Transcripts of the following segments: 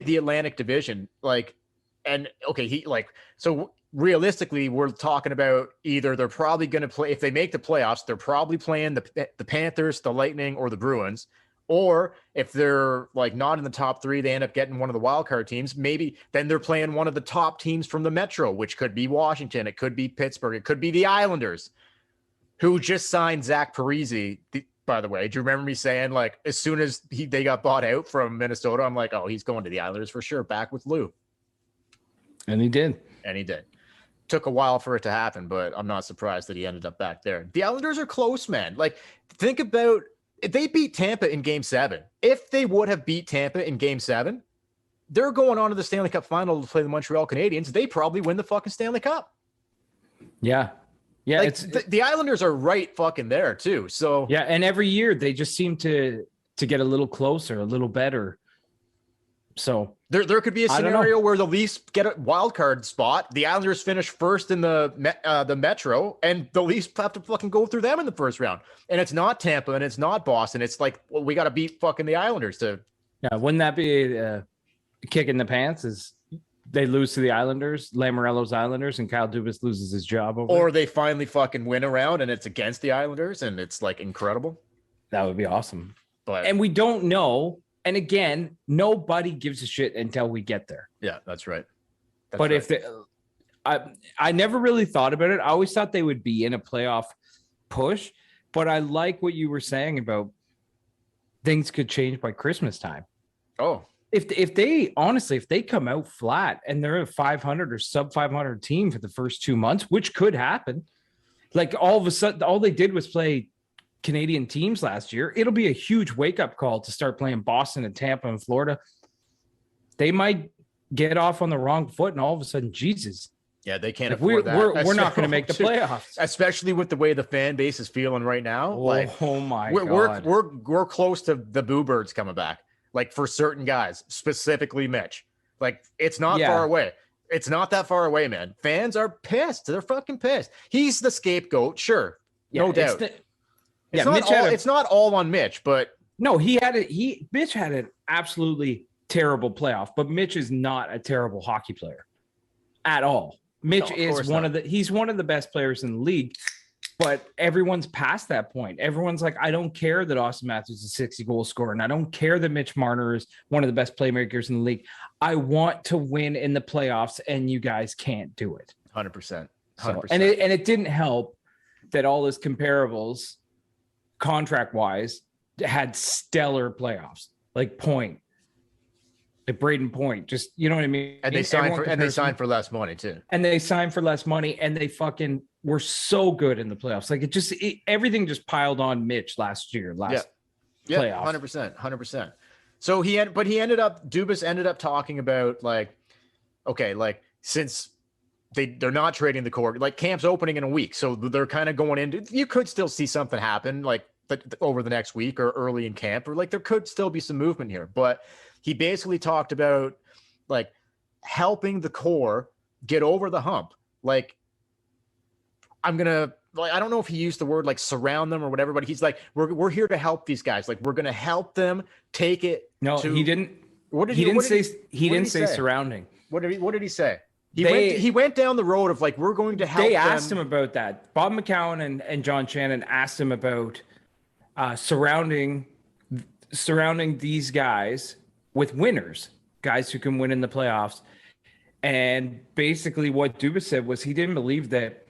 the Atlantic Division, like, and okay, so realistically, we're talking about either they're probably going to play, if they make the playoffs, they're probably playing the Panthers, the Lightning, or the Bruins. Or if they're like not in the top three, they end up getting one of the wild card teams. Maybe then they're playing one of the top teams from the Metro, which could be Washington. It could be Pittsburgh. It could be the Islanders, who just signed Zach Parise. By the way, do you remember me saying, like, as soon as they got bought out from Minnesota, I'm like, oh, he's going to the Islanders for sure, back with Lou. And he did. Took a while for it to happen, but I'm not surprised that he ended up back there. The Islanders are close, man. Like, think about if they beat Tampa in Game 7. If they would have beat Tampa in Game 7, they're going on to the Stanley Cup final to play the Montreal Canadiens. They probably win the fucking Stanley Cup. Yeah. Yeah. Like, the Islanders are right fucking there too. So yeah. And every year they just seem to get a little closer, a little better. So there could be a scenario where the Leafs get a wild card spot. The Islanders finish first in the Metro, and the Leafs have to fucking go through them in the first round. And it's not Tampa, and it's not Boston. It's like, well, we got to beat fucking the Islanders to. Yeah, wouldn't that be a kick in the pants? Is they lose to the Islanders, Lamoriello's Islanders, and Kyle Dubas loses his job over? Or they finally fucking win a round, and it's against the Islanders, and it's like incredible. That would be awesome. And we don't know. And again, nobody gives a shit until we get there. Yeah, that's right. If I never really thought about it. I always thought they would be in a playoff push, but I like what you were saying about things could change by Christmas time. Oh, if they come out flat and they're a 500 or sub 500 team for the first 2 months, which could happen, like all of a sudden, all they did was play Canadian teams last year. It'll be a huge wake-up call to start playing Boston and Tampa and Florida. They might get off on the wrong foot, and all of a sudden, Jesus. Yeah, they can't afford that. We're not going to make the playoffs, especially with the way the fan base is feeling right now. Oh my God, we're close to the Boo Birds coming back. Like for certain guys, specifically Mitch. Like it's not far away. It's not that far away, man. Fans are pissed. They're fucking pissed. He's the scapegoat, sure, no doubt. It's not all on Mitch, but no, Mitch had an absolutely terrible playoff, but Mitch is not a terrible hockey player at all. Mitch is he's one of the best players in the league, but everyone's past that point. Everyone's like, I don't care that Austin Matthews is a 60 goal scorer, and I don't care that Mitch Marner is one of the best playmakers in the league. I want to win in the playoffs, and you guys can't do it. 100%. And it didn't help that all his comparables, contract-wise, had stellar playoffs, like Point, like Braden Point, just, you know what I mean? And they signed for less money too. And they signed for less money, and they fucking were so good in the playoffs. Like everything just piled on Mitch last year. Playoff. 100%. So Dubas ended up talking about like, okay, like since they're not trading the core, like camp's opening in a week, so they're kind of going into. You could still see something happen like over the next week or early in camp, or like there could still be some movement here. But he basically talked about like helping the core get over the hump. Like I don't know if he used the word like surround them or whatever, but he's like, we're here to help these guys. Like we're gonna help them take it. No, he didn't. He didn't say surrounding. What did he say? He went down the road of like, we're going to help them. They asked him about that. Bob McCown and John Shannon asked him about surrounding these guys with winners, guys who can win in the playoffs. And basically what Dubas said was he didn't believe that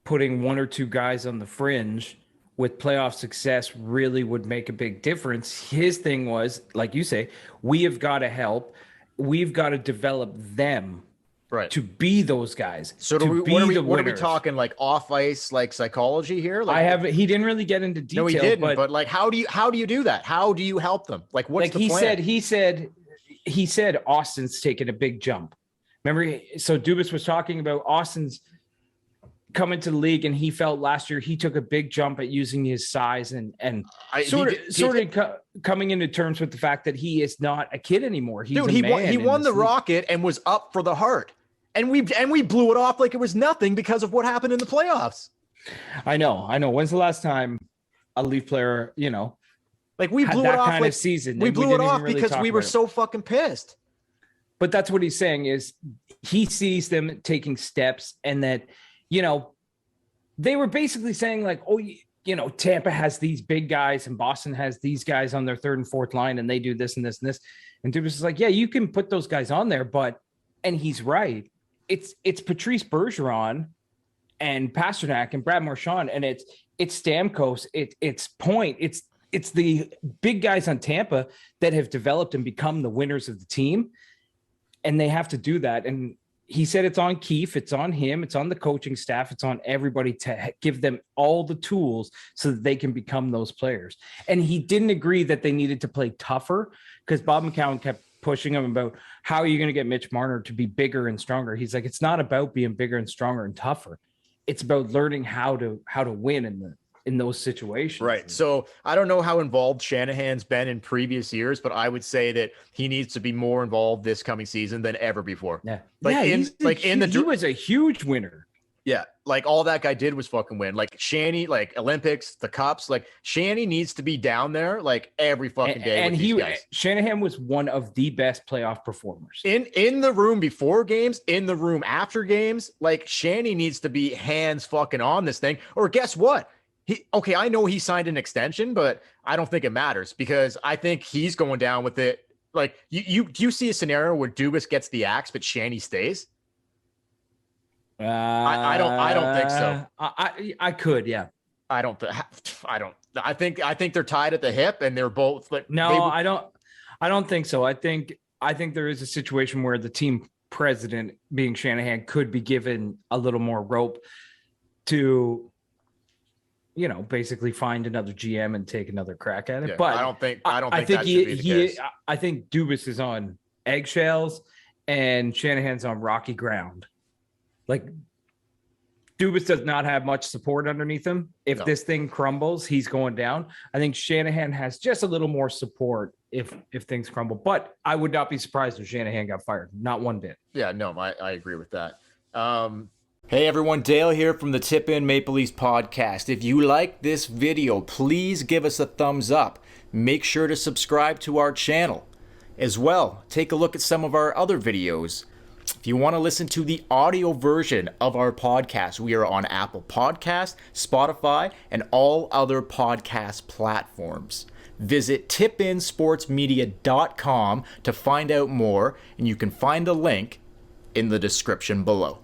putting one or two guys on the fringe with playoff success really would make a big difference. His thing was, like you say, we have got to help. We've got to develop them. Right. To be those guys. So what are we talking like off ice, like psychology here? Like, he didn't really get into detail. No, he didn't. But like, how do you do that? How do you help them? Like, what's the plan? He said Austin's taken a big jump. Remember? So Dubas was talking about Austin's coming to the league, and he felt last year he took a big jump at using his size and coming into terms with the fact that he is not a kid anymore. He won the Rocket and was up for the Hart, and we blew it off like it was nothing because of what happened in the playoffs. I know. When's the last time a Leaf player, like we blew it off kind of season? We blew it off because we were so fucking pissed. but that's what he's saying is he sees them taking steps, and that, you know, they were basically saying like, oh, you know, Tampa has these big guys and Boston has these guys on their third and fourth line, and they do this and this and this. And Dubas is like, yeah, you can put those guys on there, but, and he's right. It's Patrice Bergeron and Pasternak and Brad Marchand, and it's Stamkos, it's Point, it's the big guys on Tampa that have developed and become the winners of the team, and they have to do that. And he said it's on Keefe, it's on him, it's on the coaching staff, it's on everybody to give them all the tools so that they can become those players. And he didn't agree that they needed to play tougher, because Bob McCown kept pushing him about how are you going to get Mitch Marner to be bigger and stronger. He's like, it's not about being bigger and stronger and tougher. It's about learning how to win in those situations. Right. So I don't know how involved Shanahan's been in previous years, but I would say that he needs to be more involved this coming season than ever before. Yeah. Like he was a huge winner. Yeah. Like all that guy did was fucking win. Like Shanny, like Olympics, the cups, like Shanny needs to be down there like every fucking day. And Shanahan was one of the best playoff performers. In the room before games, in the room after games, like Shanny needs to be hands fucking on this thing. Or guess what? I know he signed an extension, but I don't think it matters, because I think he's going down with it. Like do you see a scenario where Dubas gets the axe, but Shanny stays? I don't think so. I could, yeah. I think they're tied at the hip, and they're both like, I don't think so. I think there is a situation where the team president, being Shanahan, could be given a little more rope to, you know, basically find another GM and take another crack at it. Yeah, but I don't think that should be the case. I think Dubas is on eggshells and Shanahan's on rocky ground. Like, Dubas does not have much support underneath him. If this thing crumbles, he's going down. I think Shanahan has just a little more support if things crumble. But I would not be surprised if Shanahan got fired. Not one bit. Yeah, no, I agree with that. Hey everyone, Dale here from the Tip In Maple Leafs podcast. If you like this video, please give us a thumbs up. Make sure to subscribe to our channel. As well, take a look at some of our other videos. If you want to listen to the audio version of our podcast, we are on Apple Podcasts, Spotify, and all other podcast platforms. Visit tipinsportsmedia.com to find out more, and you can find a link in the description below.